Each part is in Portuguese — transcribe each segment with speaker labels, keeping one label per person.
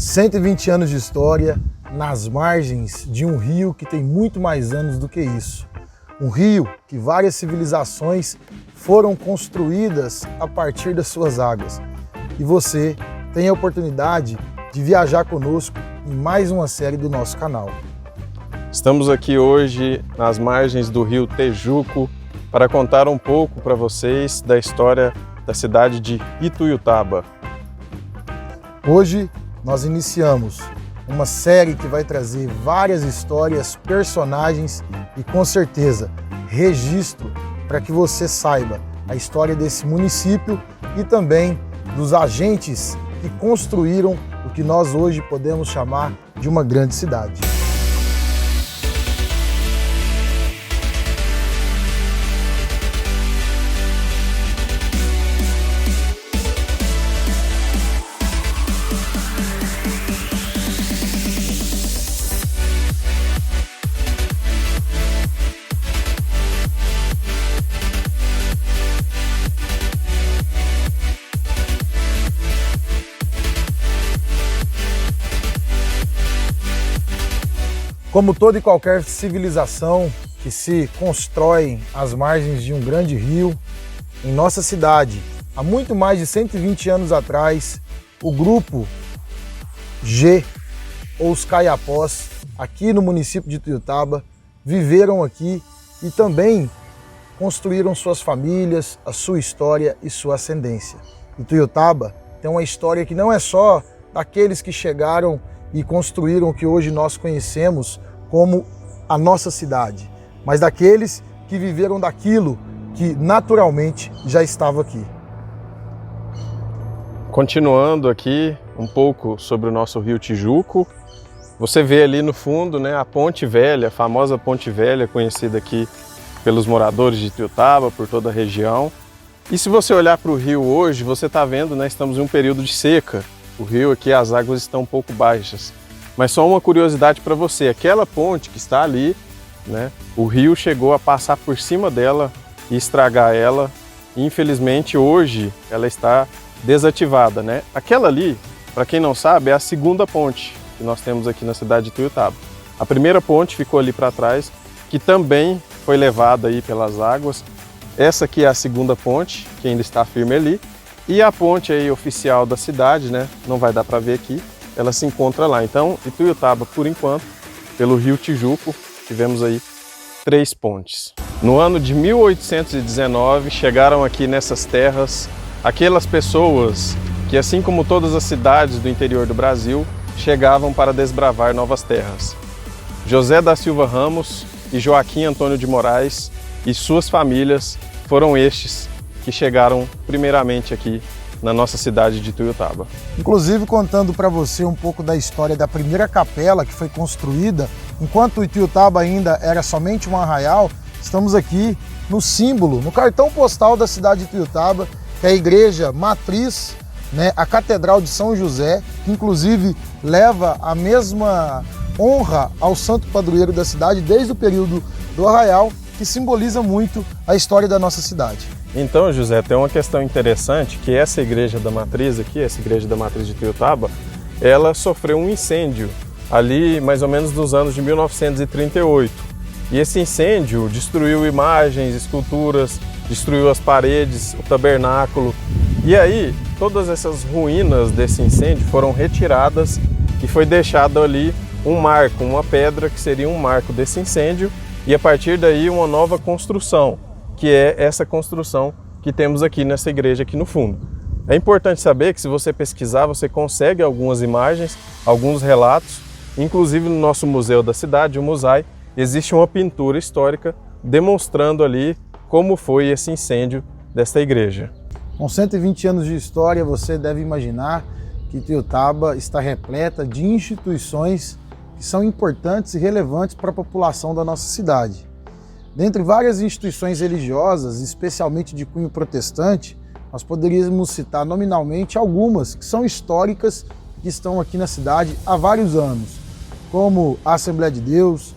Speaker 1: 120 anos de história nas margens de um rio que tem muito mais anos do que isso. Um rio que várias civilizações foram construídas a partir das suas águas. E você tem a oportunidade de viajar conosco em mais uma série do nosso canal.
Speaker 2: Estamos aqui hoje nas margens do rio Tejuco para contar um pouco para vocês da história da cidade de Ituiutaba.
Speaker 1: Hoje nós iniciamos uma série que vai trazer várias histórias, personagens e, com certeza, registro para que você saiba a história desse município e também dos agentes que construíram o que nós hoje podemos chamar de uma grande cidade. Como toda e qualquer civilização que se constrói às margens de um grande rio, em nossa cidade, há muito mais de 120 anos atrás, o grupo G, ou os Caiapós, aqui no município de Ituiutaba, viveram aqui e também construíram suas famílias, a sua história e sua ascendência. Ituiutaba tem uma história que não é só daqueles que chegaram e construíram o que hoje nós conhecemos como a nossa cidade, mas daqueles que viveram daquilo que naturalmente já estava aqui.
Speaker 2: Continuando aqui um pouco sobre o nosso rio Tijuco, você vê ali no fundo, né, a Ponte Velha, a famosa Ponte Velha, conhecida aqui pelos moradores de Ituiutaba, por toda a região. E se você olhar para o rio hoje, você está vendo, né, estamos em um período de seca. O rio aqui, as águas estão um pouco baixas. Mas só uma curiosidade para você, aquela ponte que está ali, né, o rio chegou a passar por cima dela e estragar ela. E, infelizmente, hoje ela está desativada, né? Aquela ali, para quem não sabe, é a segunda ponte que nós temos aqui na cidade de Ituiutaba. A primeira ponte ficou ali para trás, que também foi levada aí pelas águas. Essa aqui é a segunda ponte, que ainda está firme ali. E a ponte aí oficial da cidade, né, não vai dar para ver aqui, ela se encontra lá. Então, Ituiutaba, por enquanto, pelo rio Tijuco, tivemos aí 3 pontes. No ano de 1819, chegaram aqui nessas terras aquelas pessoas que, assim como todas as cidades do interior do Brasil, chegavam para desbravar novas terras. José da Silva Ramos e Joaquim Antônio de Moraes e suas famílias foram estes que chegaram primeiramente aqui na nossa cidade de Ituiutaba.
Speaker 1: Inclusive, contando para você um pouco da história da primeira capela que foi construída, enquanto Ituiutaba ainda era somente um arraial, estamos aqui no símbolo, no cartão postal da cidade de Ituiutaba, que é a igreja matriz, né, a Catedral de São José, que inclusive leva a mesma honra ao santo padroeiro da cidade desde o período do arraial, que simboliza muito a história da nossa cidade.
Speaker 2: Então, José, tem uma questão interessante, que essa igreja da matriz aqui, essa igreja da matriz de Ituiutaba, ela sofreu um incêndio ali mais ou menos nos anos de 1938. E esse incêndio destruiu imagens, esculturas, destruiu as paredes, o tabernáculo. E aí, todas essas ruínas desse incêndio foram retiradas e foi deixado ali um marco, uma pedra que seria um marco desse incêndio, e a partir daí uma nova construção, que é essa construção que temos aqui nessa igreja aqui no fundo. É importante saber que, se você pesquisar, você consegue algumas imagens, alguns relatos, inclusive no nosso museu da cidade, o Musai, existe uma pintura histórica demonstrando ali como foi esse incêndio desta igreja.
Speaker 1: Com 120 anos de história, você deve imaginar que Ituiutaba está repleta de instituições que são importantes e relevantes para a população da nossa cidade. Dentre várias instituições religiosas, especialmente de cunho protestante, nós poderíamos citar nominalmente algumas que são históricas e que estão aqui na cidade há vários anos, como a Assembleia de Deus,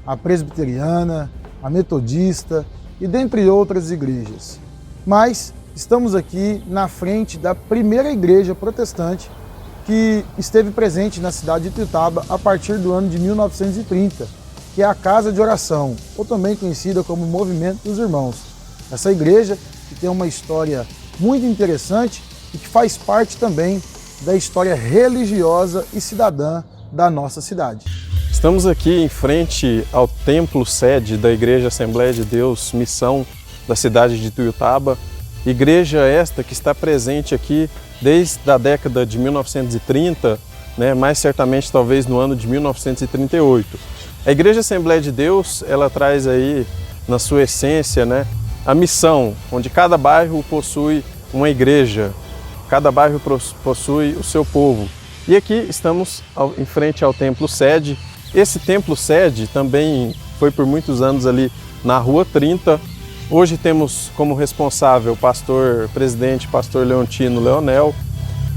Speaker 1: a Presbiteriana, a Metodista e dentre outras igrejas. Mas estamos aqui na frente da primeira igreja protestante que esteve presente na cidade de Ituiutaba a partir do ano de 1930, que é a Casa de Oração, ou também conhecida como Movimento dos Irmãos. Essa igreja que tem uma história muito interessante e que faz parte também da história religiosa e cidadã da nossa cidade.
Speaker 2: Estamos aqui em frente ao templo sede da Igreja Assembleia de Deus Missão da cidade de Ituiutaba, igreja esta que está presente aqui desde a década de 1930, mais certamente talvez no ano de 1938. A Igreja Assembleia de Deus, ela traz aí na sua essência, a missão, onde cada bairro possui uma igreja, cada bairro possui o seu povo. E aqui estamos em frente ao templo sede. Esse templo sede também foi por muitos anos ali na Rua 30. Hoje temos como responsável o presidente pastor Leontino Leonel.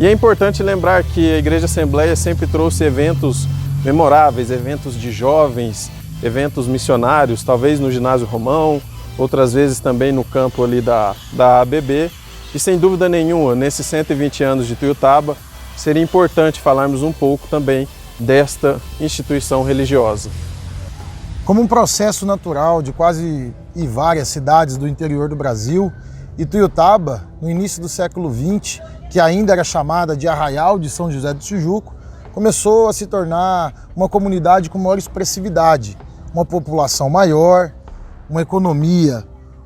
Speaker 2: E é importante lembrar que a Igreja Assembleia sempre trouxe eventos memoráveis, eventos de jovens, eventos missionários, talvez no Ginásio Romão, outras vezes também no campo ali da ABB. E sem dúvida nenhuma, nesses 120 anos de Ituiutaba, seria importante falarmos um pouco também desta instituição religiosa.
Speaker 1: Como um processo natural de quase várias cidades do interior do Brasil, Ituiutaba, no início do século XX, que ainda era chamada de Arraial de São José do Tijuco, começou a se tornar uma comunidade com maior expressividade, uma população maior, uma economia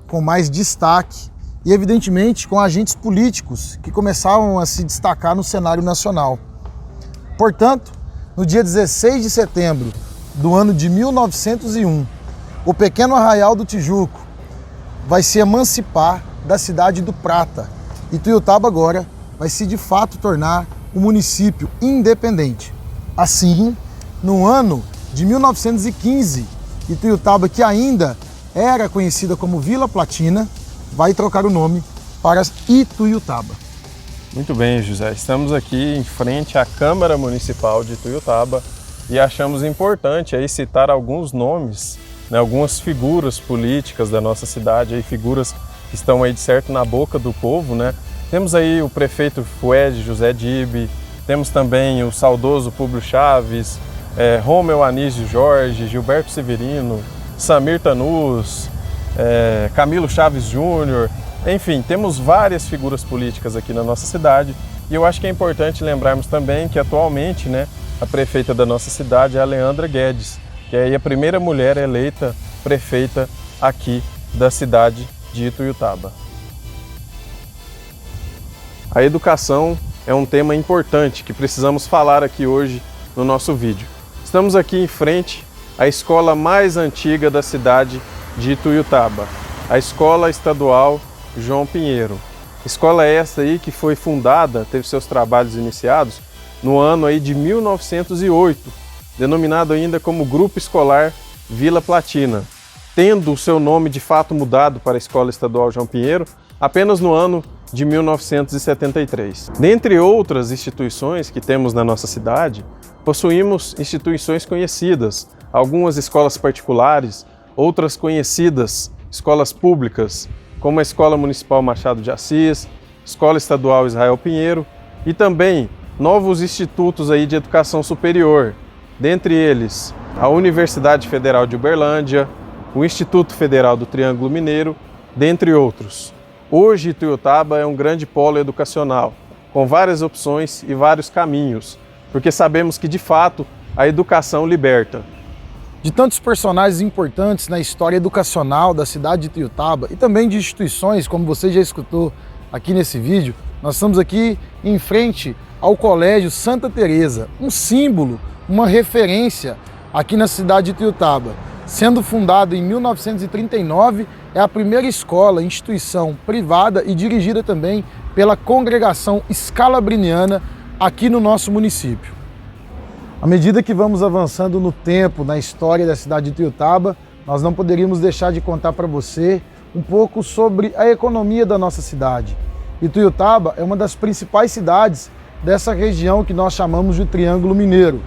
Speaker 1: com mais destaque e, evidentemente, com agentes políticos que começavam a se destacar no cenário nacional. Portanto, no dia 16 de setembro do ano de 1901, o pequeno Arraial do Tijuco vai se emancipar da cidade do Prata. Ituiutaba agora vai se de fato tornar um município independente. Assim, no ano de 1915, Ituiutaba, que ainda era conhecida como Vila Platina, vai trocar o nome para Ituiutaba.
Speaker 2: Muito bem, José. Estamos aqui em frente à Câmara Municipal de Ituiutaba e achamos importante aí citar alguns nomes, algumas figuras políticas da nossa cidade, aí, figuras que estão aí de certo na boca do povo, Temos aí o prefeito Fued José Dibe, temos também o saudoso Públio Chaves, Rômeu Anísio Jorge, Gilberto Severino, Samir Tanus, Camilo Chaves Júnior, enfim, temos várias figuras políticas aqui na nossa cidade e eu acho que é importante lembrarmos também que atualmente a prefeita da nossa cidade é a Leandra Guedes, que é a primeira mulher eleita prefeita aqui da cidade de Ituiutaba. A educação é um tema importante que precisamos falar aqui hoje no nosso vídeo. Estamos aqui em frente à escola mais antiga da cidade de Ituiutaba, a Escola Estadual João Pinheiro. Escola essa aí que foi fundada, teve seus trabalhos iniciados no ano aí de 1908, denominado ainda como Grupo Escolar Vila Platina, tendo o seu nome de fato mudado para a Escola Estadual João Pinheiro apenas no ano de 1973. Dentre outras instituições que temos na nossa cidade, possuímos instituições conhecidas, algumas escolas particulares, outras conhecidas escolas públicas, como a Escola Municipal Machado de Assis, Escola Estadual Israel Pinheiro e também novos institutos aí de educação superior, dentre eles a Universidade Federal de Uberlândia, o Instituto Federal do Triângulo Mineiro, dentre outros. Hoje, Ituiutaba é um grande polo educacional, com várias opções e vários caminhos, porque sabemos que, de fato, a educação liberta.
Speaker 1: De tantos personagens importantes na história educacional da cidade de Ituiutaba e também de instituições, como você já escutou aqui nesse vídeo, nós estamos aqui em frente ao Colégio Santa Teresa, um símbolo, uma referência aqui na cidade de Ituiutaba. Sendo fundado em 1939, é a primeira escola, instituição privada e dirigida também pela congregação escalabriniana aqui no nosso município. À medida que vamos avançando no tempo, na história da cidade de Ituiutaba, nós não poderíamos deixar de contar para você um pouco sobre a economia da nossa cidade. Ituiutaba é uma das principais cidades dessa região que nós chamamos de Triângulo Mineiro.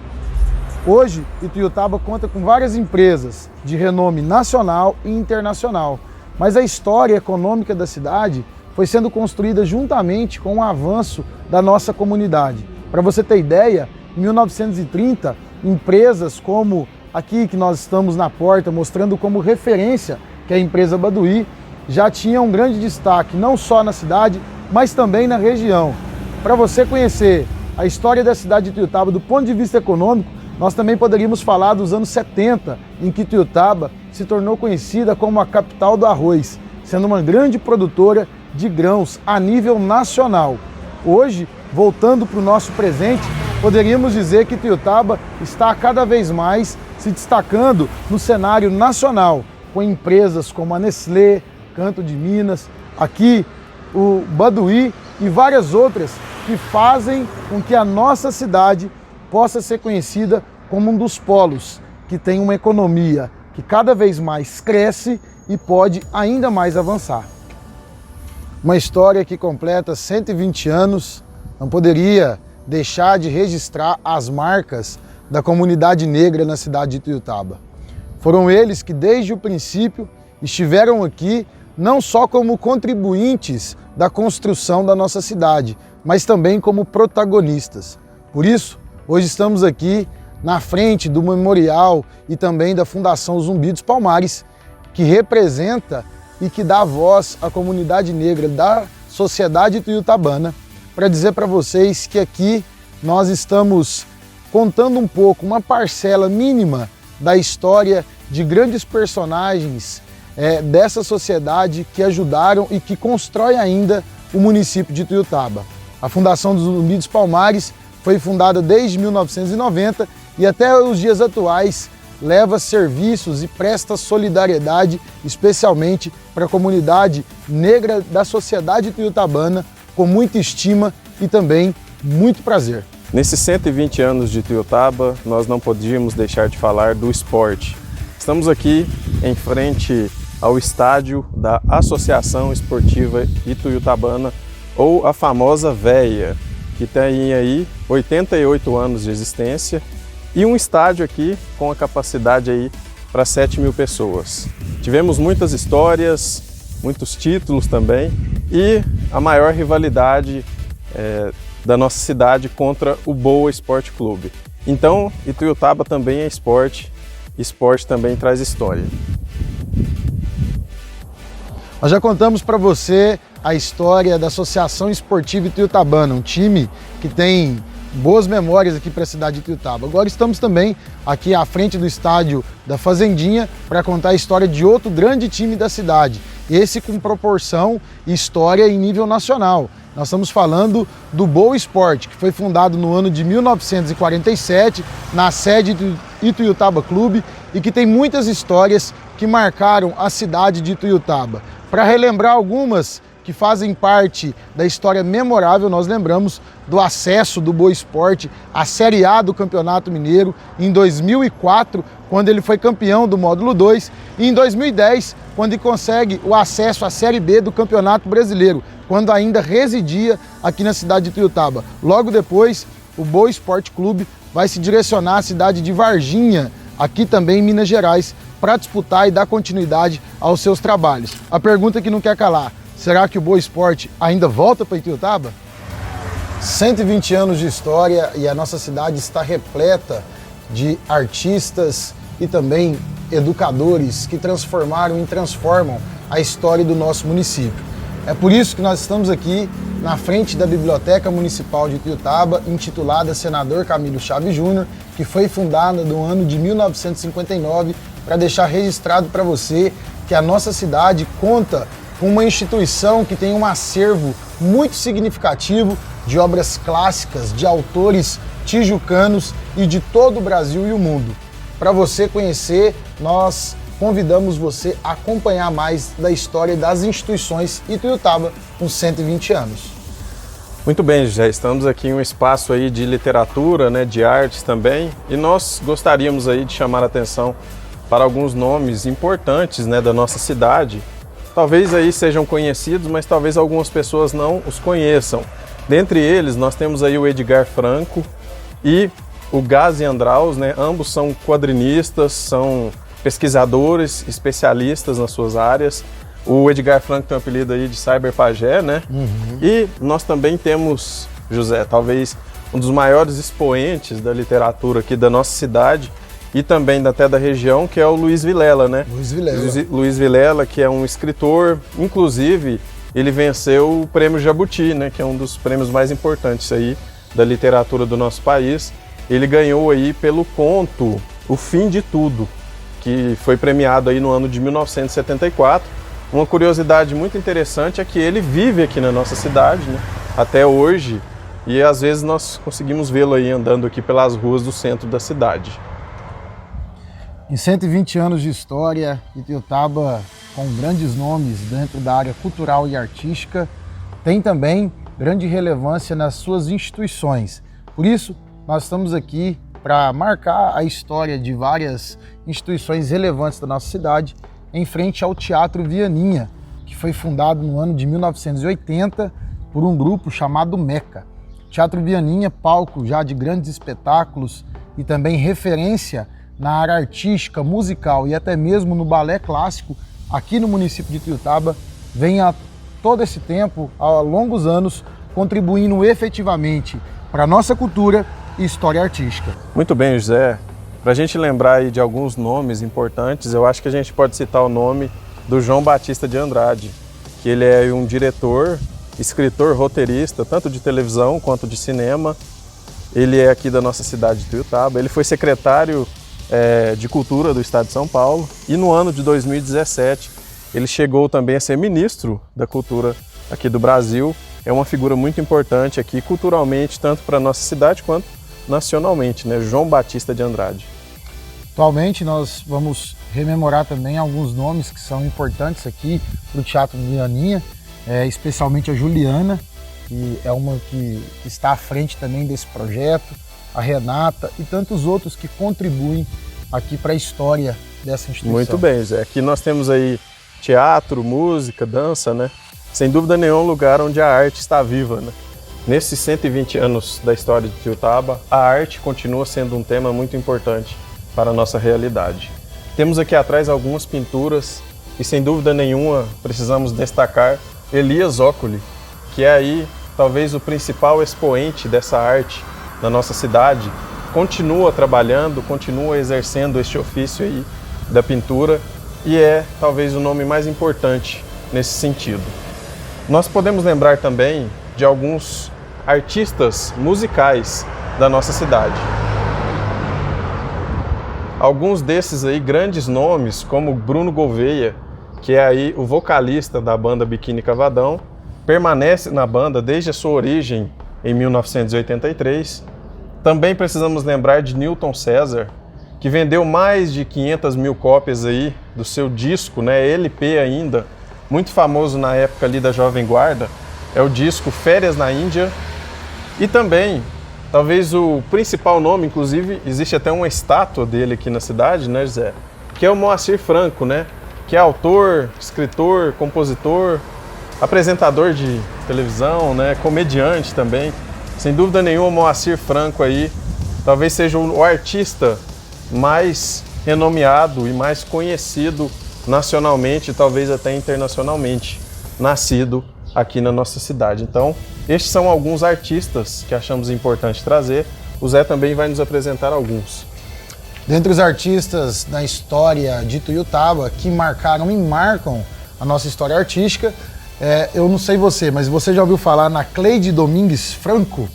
Speaker 1: Hoje, Ituiutaba conta com várias empresas de renome nacional e internacional, mas a história econômica da cidade foi sendo construída juntamente com o avanço da nossa comunidade. Para você ter ideia, em 1930, empresas como aqui que nós estamos na porta, mostrando como referência, que é a empresa Baduy, já tinha um grande destaque, não só na cidade, mas também na região. Para você conhecer a história da cidade de Ituiutaba do ponto de vista econômico, nós também poderíamos falar dos anos 70, em que Ituiutaba se tornou conhecida como a capital do arroz, sendo uma grande produtora de grãos a nível nacional. Hoje, voltando para o nosso presente, poderíamos dizer que Ituiutaba está cada vez mais se destacando no cenário nacional, com empresas como a Nestlé, Canto de Minas, aqui o Baduy e várias outras que fazem com que a nossa cidade possa ser conhecida como um dos polos que tem uma economia que cada vez mais cresce e pode ainda mais avançar. Uma história que completa 120 anos, não poderia deixar de registrar as marcas da comunidade negra na cidade de Ituiutaba. Foram eles que desde o princípio estiveram aqui não só como contribuintes da construção da nossa cidade, mas também como protagonistas. Por isso, hoje estamos aqui na frente do memorial e também da Fundação Zumbi dos Palmares, que representa e que dá voz à comunidade negra da sociedade ituiutabana, para dizer para vocês que aqui nós estamos contando um pouco, uma parcela mínima da história de grandes personagens dessa sociedade que ajudaram e que constrói ainda o município de Ituiutaba. A Fundação dos Zumbi dos Palmares foi fundada desde 1990 e até os dias atuais leva serviços e presta solidariedade, especialmente para a comunidade negra da sociedade ituiutabana, com muita estima e também muito prazer.
Speaker 2: Nesses 120 anos de Ituiutaba, nós não podíamos deixar de falar do esporte. Estamos aqui em frente ao estádio da Associação Esportiva Ituiutabana, ou a famosa VEIA, que tem aí 88 anos de existência, e um estádio aqui com a capacidade aí para 7.000 pessoas. Tivemos muitas histórias, muitos títulos também, e a maior rivalidade da nossa cidade contra o Boa Esporte Clube. Então, Ituiutaba também é esporte, esporte também traz história.
Speaker 1: Nós já contamos para você a história da Associação Esportiva Ituiutabana, um time que tem boas memórias aqui para a cidade de Ituiutaba. Agora estamos também aqui à frente do estádio da Fazendinha para contar a história de outro grande time da cidade, esse com proporção e história em nível nacional. Nós estamos falando do Boa Esporte, que foi fundado no ano de 1947, na sede do Ituiutaba Clube, e que tem muitas histórias que marcaram a cidade de Ituiutaba. Para relembrar algumas que fazem parte da história memorável, nós lembramos do acesso do Boa Esporte à Série A do Campeonato Mineiro em 2004, quando ele foi campeão do Módulo 2, e em 2010, quando ele consegue o acesso à Série B do Campeonato Brasileiro, quando ainda residia aqui na cidade de Ituiutaba. Logo depois, o Boa Esporte Clube vai se direcionar à cidade de Varginha, aqui também em Minas Gerais, para disputar e dar continuidade aos seus trabalhos. A pergunta que não quer calar: será que o Boa Esporte ainda volta para Ituiutaba? 120 anos de história e a nossa cidade está repleta de artistas e também educadores que transformaram e transformam a história do nosso município. É por isso que nós estamos aqui na frente da Biblioteca Municipal de Ituiutaba, intitulada Senador Camilo Chaves Júnior, que foi fundada no ano de 1959, para deixar registrado para você que a nossa cidade conta com uma instituição que tem um acervo muito significativo de obras clássicas, de autores tijucanos e de todo o Brasil e o mundo. Para você conhecer, nós convidamos você a acompanhar mais da história das instituições Ituiutaba com 120 anos.
Speaker 2: Muito bem, já estamos aqui em um espaço aí de literatura, de artes também, e nós gostaríamos aí de chamar a atenção para alguns nomes importantes da nossa cidade. Talvez aí sejam conhecidos, mas talvez algumas pessoas não os conheçam. Dentre eles, nós temos aí o Edgar Franco e o Gazi Andraus, ambos são quadrinistas, são pesquisadores, especialistas nas suas áreas. O Edgar Franco tem o apelido aí de Cyber Pajé, E nós também temos, José, talvez um dos maiores expoentes da literatura aqui da nossa cidade e também até da região, que é o Luiz Vilela, né?
Speaker 1: Luiz Vilela.
Speaker 2: Luiz Vilela, que é um escritor, inclusive ele venceu o Prêmio Jabuti, né? Que é um dos prêmios mais importantes aí da literatura do nosso país. Ele ganhou aí pelo conto O Fim de Tudo, que foi premiado aí no ano de 1974. Uma curiosidade muito interessante é que ele vive aqui na nossa cidade, né? Até hoje, e às vezes nós conseguimos vê-lo aí andando aqui pelas ruas do centro da cidade.
Speaker 1: Em 120 anos de história, Ituiutaba, com grandes nomes dentro da área cultural e artística, tem também grande relevância nas suas instituições. Por isso, nós estamos aqui para marcar a história de várias instituições relevantes da nossa cidade em frente ao Teatro Vianinha, que foi fundado no ano de 1980 por um grupo chamado Meca. Teatro Vianinha, palco já de grandes espetáculos e também referência na área artística, musical e até mesmo no balé clássico aqui no município de Ituiutaba, vem há todo esse tempo, há longos anos, contribuindo efetivamente para a nossa cultura e história artística.
Speaker 2: Muito bem, José. Para a gente lembrar aí de alguns nomes importantes, eu acho que a gente pode citar o nome do João Batista de Andrade, que ele é um diretor, escritor, roteirista, tanto de televisão quanto de cinema. Ele é aqui da nossa cidade de Ituiutaba. Ele foi secretário de Cultura do Estado de São Paulo e no ano de 2017 ele chegou também a ser ministro da Cultura aqui do Brasil. É uma figura muito importante aqui culturalmente, tanto para a nossa cidade quanto nacionalmente, né? João Batista de Andrade.
Speaker 1: Atualmente nós vamos rememorar também alguns nomes que são importantes aqui para o Teatro Vianinha, especialmente a Juliana, que é uma que está à frente também desse projeto, a Renata e tantos outros que contribuem aqui para a história dessa instituição.
Speaker 2: Muito bem, Zé. Aqui nós temos aí teatro, música, dança, né? Sem dúvida nenhuma, um lugar onde a arte está viva, né? Nesses 120 anos da história de Ituiutaba, a arte continua sendo um tema muito importante para a nossa realidade. Temos aqui atrás algumas pinturas e, sem dúvida nenhuma, precisamos destacar Elias Zócoli, que é aí talvez o principal expoente dessa arte na nossa cidade, continua trabalhando, continua exercendo este ofício aí da pintura e é talvez o nome mais importante nesse sentido. Nós podemos lembrar também de alguns artistas musicais da nossa cidade. Alguns desses aí grandes nomes, como Bruno Gouveia, que é aí o vocalista da banda Biquíni Cavadão, permanece na banda desde a sua origem em 1983. Também precisamos lembrar de Newton César, que vendeu mais de 500 mil cópias aí do seu disco, né, LP ainda, muito famoso na época ali da Jovem Guarda, é o disco Férias na Índia. E também, talvez o principal nome, inclusive, existe até uma estátua dele aqui na cidade, né, José? Que é o Moacir Franco, né? Que é autor, escritor, compositor, apresentador de televisão, né? Comediante também. Sem dúvida nenhuma, o Moacir Franco aí talvez seja o artista mais renomeado e mais conhecido nacionalmente, talvez até internacionalmente, nascido aqui na nossa cidade. Então, estes são alguns artistas que achamos importante trazer. O Zé também vai nos apresentar alguns.
Speaker 1: Dentre os artistas da história de Ituiutaba que marcaram e marcam a nossa história artística, eu não sei você, mas você já ouviu falar na Cleide Domingues Franco?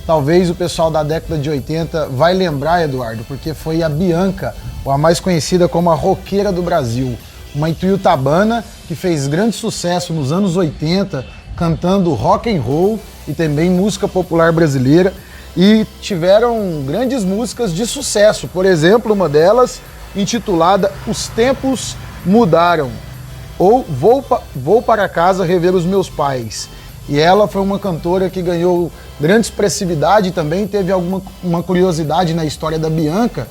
Speaker 1: Talvez o pessoal da década de 80 vai lembrar, Eduardo, porque foi a Bianca, ou a mais conhecida como a roqueira do Brasil, uma ituiutabana que fez grande sucesso nos anos 80, cantando rock and roll e também música popular brasileira, e tiveram grandes músicas de sucesso. Por exemplo, uma delas intitulada Os Tempos Mudaram, ou Vou para casa rever os meus pais. E ela foi uma cantora que ganhou grande expressividade e também teve uma curiosidade na história da Bianca,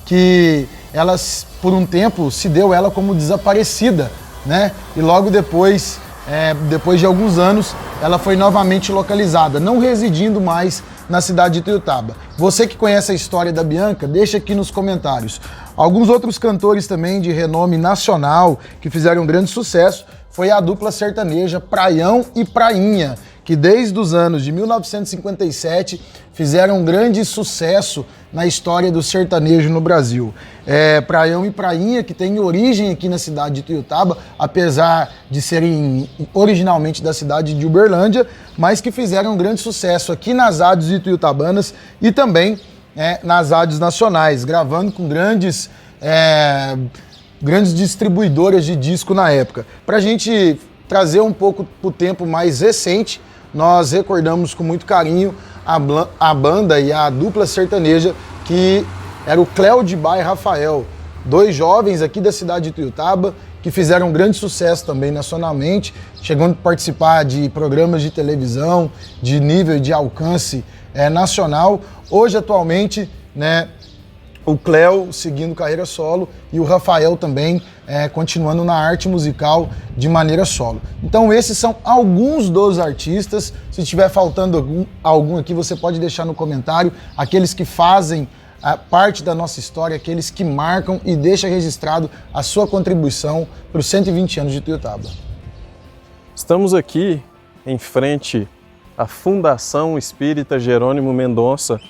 Speaker 1: que ela, por um tempo, se deu ela como desaparecida, né? E logo depois de alguns anos, ela foi novamente localizada, não residindo mais na cidade de Ituiutaba. Você que conhece a história da Bianca, deixa aqui nos comentários. Alguns outros cantores também de renome nacional que fizeram grande sucesso foi a dupla sertaneja Praião e Prainha, que desde os anos de 1957 fizeram um grande sucesso na história do sertanejo no Brasil. Praião e Prainha, que tem origem aqui na cidade de Ituiutaba, apesar de serem originalmente da cidade de Uberlândia, mas que fizeram um grande sucesso aqui nas rádios ituiutabanas e também nas rádios nacionais, gravando com grandes distribuidoras de disco na época. Para a gente trazer um pouco para o tempo mais recente, nós recordamos com muito carinho a banda e a dupla sertaneja que era o Cléo-de-Bá e Rafael, dois jovens aqui da cidade de Ituiutaba que fizeram um grande sucesso também nacionalmente, chegando a participar de programas de televisão de nível e de alcance nacional. Hoje, atualmente, né, o Cléo seguindo carreira solo e o Rafael também continuando na arte musical de maneira solo. Então esses são alguns dos artistas. Se estiver faltando algum aqui, você pode deixar no comentário, aqueles que fazem parte da nossa história, aqueles que marcam e deixa registrado a sua contribuição para os 120 anos de Ituiutaba.
Speaker 2: Estamos aqui em frente à Fundação Espírita Jerônimo Mendonça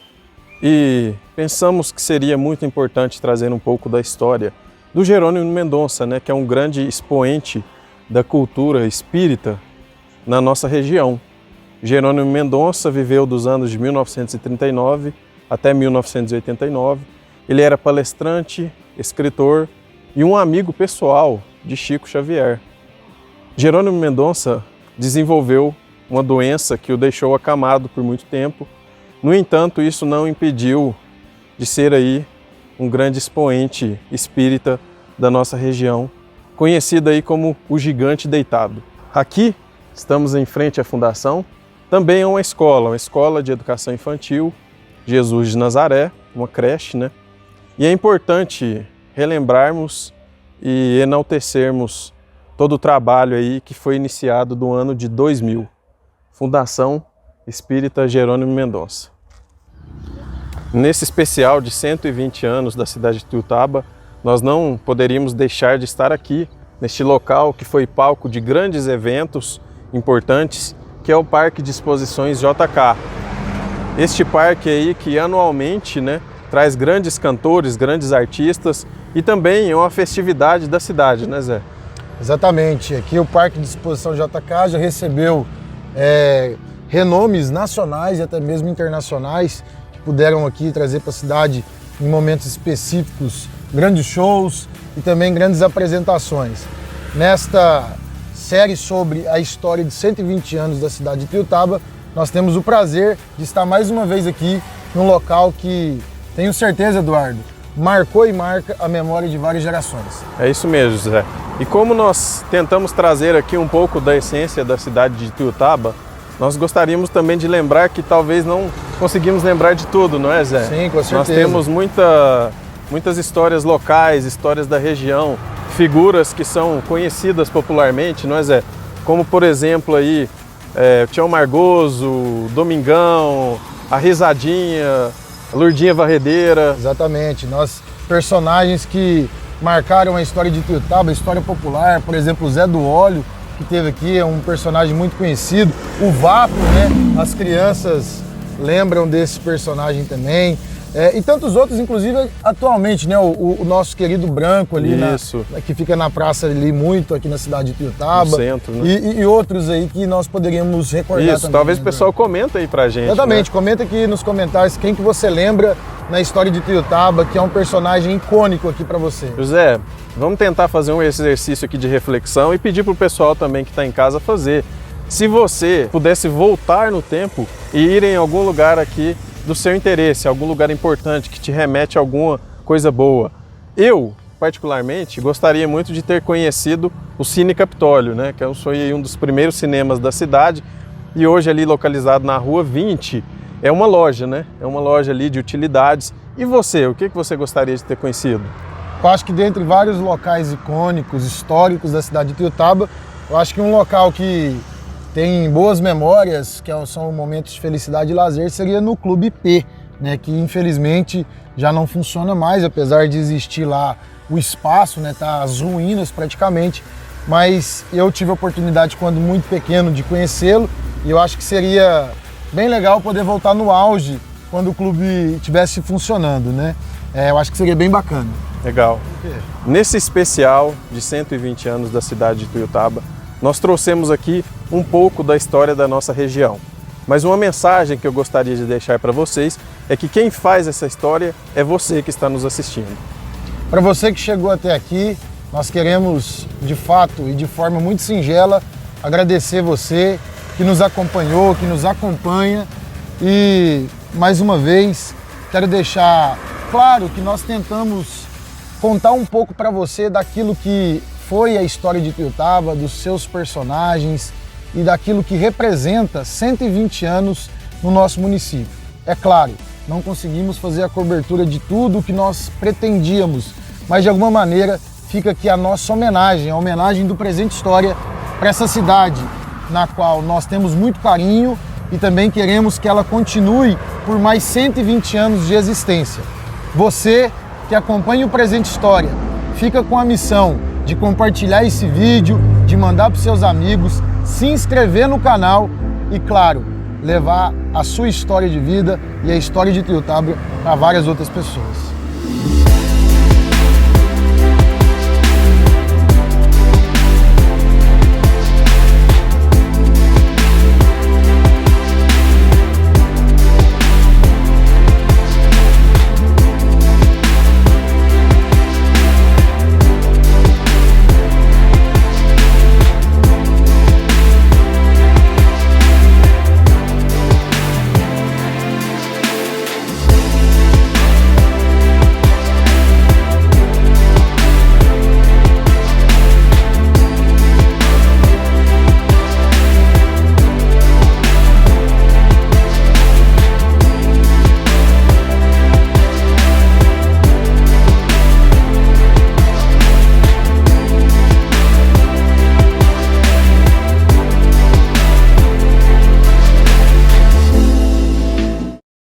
Speaker 2: e pensamos que seria muito importante trazer um pouco da história do Jerônimo Mendonça, né, que é um grande expoente da cultura espírita na nossa região. Jerônimo Mendonça viveu dos anos de 1939 até 1989. Ele era palestrante, escritor e um amigo pessoal de Chico Xavier. Jerônimo Mendonça desenvolveu uma doença que o deixou acamado por muito tempo. No entanto, isso não impediu de ser aí um grande expoente espírita da nossa região, conhecido aí como o Gigante Deitado. Aqui estamos em frente à fundação, também é uma escola de educação infantil, Jesus de Nazaré, uma creche, né? E é importante relembrarmos e enaltecermos todo o trabalho aí que foi iniciado do ano de 2000, Fundação Espírita Jerônimo Mendonça. Nesse especial de 120 anos da cidade de Ituiutaba, nós não poderíamos deixar de estar aqui, neste local que foi palco de grandes eventos importantes, que é o Parque de Exposições JK. Este parque aí que anualmente, né, traz grandes cantores, grandes artistas e também é uma festividade da cidade, né, Zé?
Speaker 1: Exatamente. Aqui o Parque de Exposição JK já recebeu renomes nacionais e até mesmo internacionais que puderam aqui trazer para a cidade em momentos específicos grandes shows e também grandes apresentações. Nesta série sobre a história de 120 anos da cidade de Ituiutaba, nós temos o prazer de estar mais uma vez aqui num local que, tenho certeza, Eduardo, marcou e marca a memória de várias gerações.
Speaker 2: É isso mesmo, Zé. E como nós tentamos trazer aqui um pouco da essência da cidade de Ituiutaba, nós gostaríamos também de lembrar que talvez não conseguimos lembrar de tudo, não é, Zé?
Speaker 1: Sim, com certeza.
Speaker 2: Nós temos muitas histórias locais, histórias da região, figuras que são conhecidas popularmente, não é, Zé? Como, por exemplo, aí, o Tião Margoso, Domingão, a Risadinha, a Lurdinha Varredeira.
Speaker 1: Exatamente. Personagens que marcaram a história de Ituiutaba, a história popular, por exemplo, o Zé do Óleo, que teve aqui, é um personagem muito conhecido. O Vapo, né? As crianças lembram desse personagem também. E tantos outros, inclusive atualmente, né? O nosso querido Branco ali, que fica na praça ali muito, aqui na cidade de Ituiutaba.
Speaker 2: No centro, né?
Speaker 1: E outros aí que nós poderíamos recordar também.
Speaker 2: Talvez
Speaker 1: né,
Speaker 2: o pessoal comenta aí pra gente.
Speaker 1: Exatamente,
Speaker 2: né?
Speaker 1: Comenta aqui nos comentários quem que você lembra na história de Ituiutaba, que é um personagem icônico aqui pra você.
Speaker 2: José, vamos tentar fazer um exercício aqui de reflexão e pedir pro pessoal também que está em casa fazer. Se você pudesse voltar no tempo e ir em algum lugar aqui do seu interesse, algum lugar importante que te remete a alguma coisa boa. Eu, particularmente, gostaria muito de ter conhecido o Cine Capitólio, né? Que foi um dos primeiros cinemas da cidade e hoje ali localizado na Rua 20, é uma loja, né? É uma loja ali de utilidades. E você, o que você gostaria de ter conhecido?
Speaker 1: Eu acho que dentre vários locais icônicos, históricos da cidade de Ituiutaba, eu acho que um local que tem boas memórias, que são momentos de felicidade e lazer, seria no Clube P, né, que infelizmente já não funciona mais, apesar de existir lá o espaço, né, tá às ruínas praticamente, mas eu tive a oportunidade quando muito pequeno de conhecê-lo e eu acho que seria bem legal poder voltar no auge quando o clube estivesse funcionando, né? Eu acho que seria bem bacana.
Speaker 2: Legal. Nesse especial de 120 anos da cidade de Ituiutaba, nós trouxemos aqui um pouco da história da nossa região. Mas uma mensagem que eu gostaria de deixar para vocês é que quem faz essa história é você que está nos assistindo.
Speaker 1: Para você que chegou até aqui, nós queremos, de fato e de forma muito singela, agradecer você que nos acompanhou, que nos acompanha e, mais uma vez, quero deixar claro que nós tentamos contar um pouco para você daquilo que foi a história de Ituiutaba, dos seus personagens e daquilo que representa 120 anos no nosso município. É claro, não conseguimos fazer a cobertura de tudo o que nós pretendíamos, mas de alguma maneira fica aqui a nossa homenagem, a homenagem do Presente História para essa cidade, na qual nós temos muito carinho e também queremos que ela continue por mais 120 anos de existência. Você que acompanha o Presente História, fica com a missão de compartilhar esse vídeo, de mandar para os seus amigos, se inscrever no canal e, claro, levar a sua história de vida e a história de Ituiutaba para várias outras pessoas.